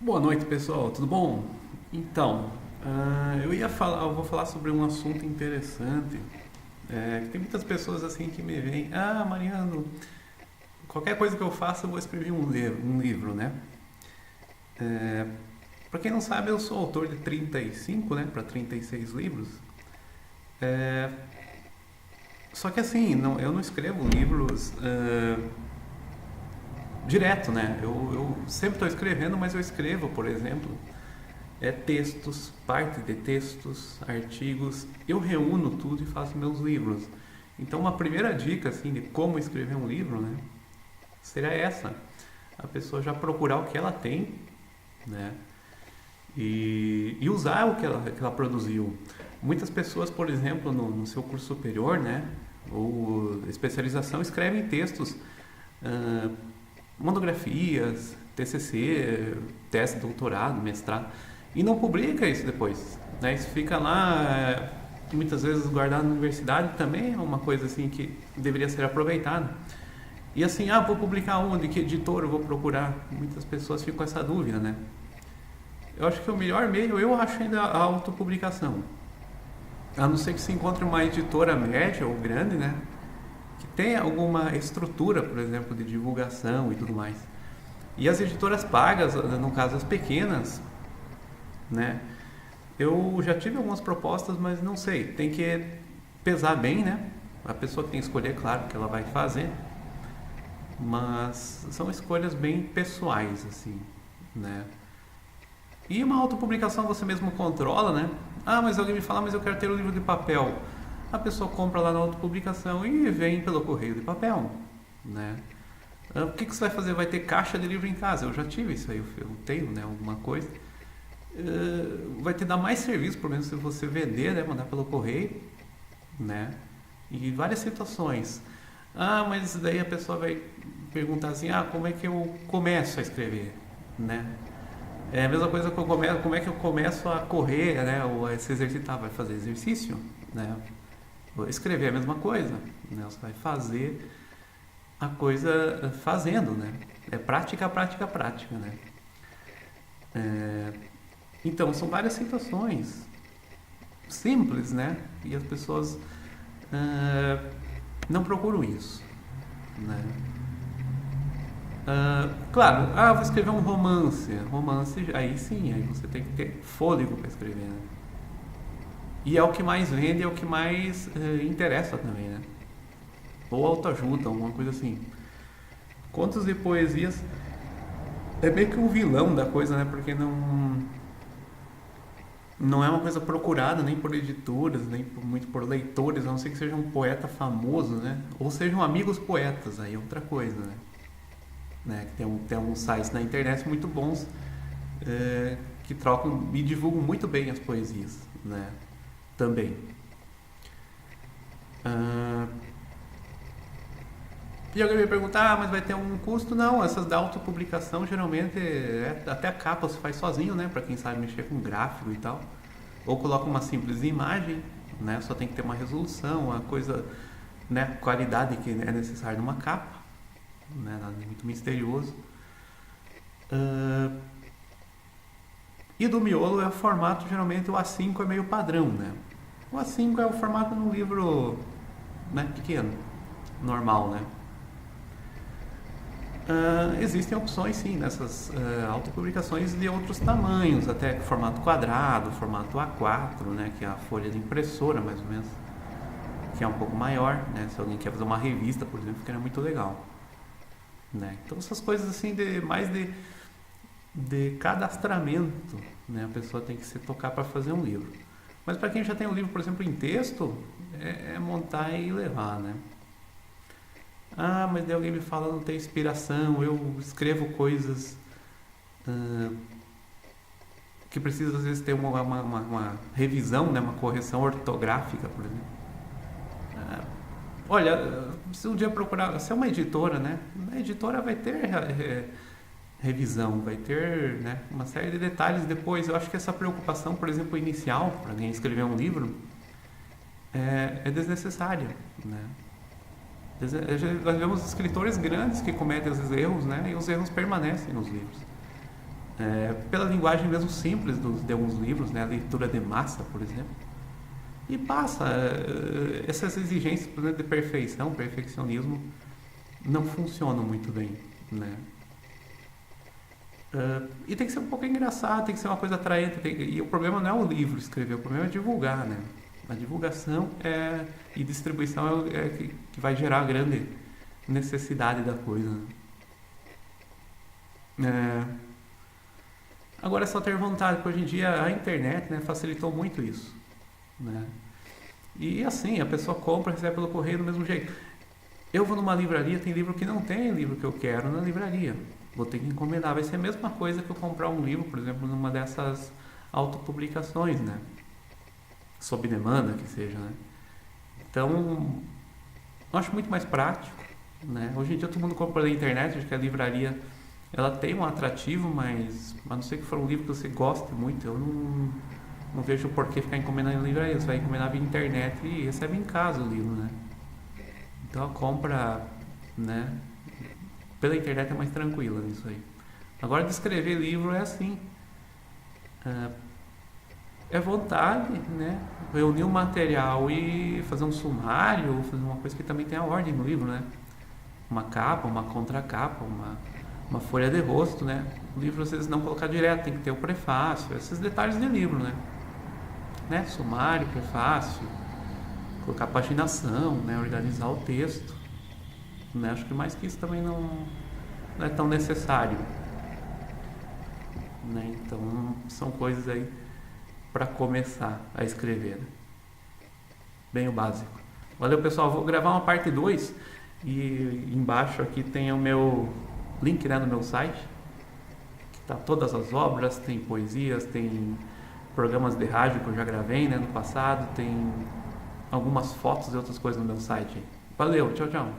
Boa noite, pessoal. Tudo bom? Então, eu vou falar sobre um assunto interessante. Que tem muitas pessoas assim que me veem, Mariano, qualquer coisa que eu faça eu vou escrever um livro, né? É, para quem não sabe, eu sou autor de 35, né, para 36 livros. É, Só que assim, eu não escrevo livros direto, né? Eu sempre estou escrevendo, mas eu escrevo, por exemplo, textos, parte de textos, artigos. Eu reúno tudo e faço meus livros. Então, uma primeira dica assim de como escrever um livro, né, seria essa: a pessoa já procurar o que ela tem, né, e usar o que ela produziu. Muitas pessoas, por exemplo, no seu curso superior, né, ou especialização, escrevem textos, ah, monografias, TCC, tese de doutorado, mestrado, e não publica isso depois, né? Isso fica lá, muitas vezes guardado na universidade. Também é uma coisa assim que deveria ser aproveitada. E assim, vou publicar onde? Que editor eu vou procurar? Muitas pessoas ficam com essa dúvida, né? Eu acho que o melhor meio, eu acho ainda a autopublicação. A não ser que se encontre uma editora média ou grande, né, que tenha alguma estrutura, por exemplo, de divulgação e tudo mais. E as editoras pagas, no caso as pequenas, né? Eu já tive algumas propostas, mas não sei, tem que pesar bem, né? A pessoa tem que escolher, claro, o que ela vai fazer, mas são escolhas bem pessoais, assim, né? E uma autopublicação você mesmo controla, né? Mas alguém me fala, mas eu quero ter o livro de papel. A pessoa compra lá na autopublicação e vem pelo correio de papel, né? O que você vai fazer? Vai ter caixa de livro em casa? Eu já tive isso aí, eu tenho, né, alguma coisa. Vai te dar mais serviço, por menos se você vender, né, mandar pelo correio, né? E várias situações. Mas daí a pessoa vai perguntar assim, como é que eu começo a escrever, né? É a mesma coisa que eu começo, como é que eu começo a correr, né, ou a se exercitar? Vai fazer exercício, né? Escrever é a mesma coisa, né? Você vai fazer a coisa fazendo, né? É prática, prática, prática, né? É, então, são várias situações simples, né? E as pessoas não procuram isso, né? Claro, vou escrever um romance. Romance, aí sim, aí você tem que ter fôlego para escrever, né? E é o que mais vende, é o que mais interessa também, né? Ou autoajuda, alguma coisa assim. Contos e poesias é meio que um vilão da coisa, né? Porque não é uma coisa procurada nem por editoras, nem muito por leitores, a não ser que seja um poeta famoso, né? Ou sejam amigos poetas, aí é outra coisa, né? Que tem alguns sites na internet muito bons, que trocam e divulgam muito bem as poesias, né? Também. Ah, e alguém me pergunta, mas vai ter um custo? Não, essas da autopublicação geralmente até a capa você faz sozinho, né? Pra quem sabe mexer com gráfico e tal. Ou coloca uma simples imagem, né? Só tem que ter uma resolução, uma coisa, né? Qualidade que é necessária numa capa, né? Nada muito misterioso. Ah, e do miolo é o formato, geralmente o A5 é meio padrão, né? O A5 é o formato de um livro, né, pequeno, normal, né? Existem opções sim nessas autopublicações de outros tamanhos, até formato quadrado, formato A4, né, que é a folha de impressora mais ou menos, que é um pouco maior, né, se alguém quer fazer uma revista, por exemplo, ficaria muito legal, né? Então essas coisas assim de cadastramento, né, a pessoa tem que se tocar para fazer um livro. Mas para quem já tem um livro, por exemplo, em texto, é montar e levar, né? Mas daí alguém me fala, não tem inspiração, eu escrevo coisas ah, que precisam às vezes ter uma revisão, né, uma correção ortográfica, por exemplo. Olha, se um dia procurar, se é uma editora, né, a editora vai ter revisão, vai ter, né, uma série de detalhes depois. Eu acho que essa preocupação, por exemplo, inicial, para quem escrever um livro, é desnecessária, né? Nós vemos escritores grandes que cometem esses erros, né? E os erros permanecem nos livros. pela linguagem mesmo simples de alguns livros, né? A leitura de massa, por exemplo. E passa, essas exigências, por exemplo, de perfeição, perfeccionismo, não funcionam muito bem, né? E tem que ser um pouco engraçado, tem que ser uma coisa atraente. E o problema não é o livro escrever, o problema é divulgar, né? A divulgação e distribuição que vai gerar a grande necessidade da coisa, né? Agora é só ter vontade, porque hoje em dia a internet, né, facilitou muito isso, né? E assim, a pessoa compra e recebe pelo correio do mesmo jeito. Eu vou numa livraria, tem livro que não tem livro que eu quero na livraria. Vou ter que encomendar. Vai ser a mesma coisa que eu comprar um livro, por exemplo, numa dessas autopublicações, né? Sob demanda, que seja, né? Então, eu acho muito mais prático, né? Hoje em dia todo mundo compra na internet, acho que a livraria ela tem um atrativo, mas a não ser que for um livro que você goste muito, eu não vejo por que ficar encomendando em livraria. Você vai encomendar via internet e recebe em casa o livro, né? Então a compra, né, pela internet é mais tranquila nisso aí. Agora de escrever livro é assim, é vontade, né? Reunir um material e fazer um sumário, fazer uma coisa que também tem a ordem no livro, né? Uma capa, uma contracapa, uma folha de rosto, né? O livro às vezes não colocar direto, tem que ter o prefácio, esses detalhes de livro, né? Sumário, prefácio, colocar paginação, né? Organizar o texto, né? Acho que mais que isso também não é tão necessário, né? Então são coisas aí para começar a escrever, né? Bem o básico. Valeu, pessoal, vou gravar uma parte 2 e embaixo aqui tem o meu link, né, no meu site, que tá todas as obras, tem poesias, tem programas de rádio que eu já gravei, né, no passado, tem algumas fotos e outras coisas no meu site. Valeu, tchau, tchau.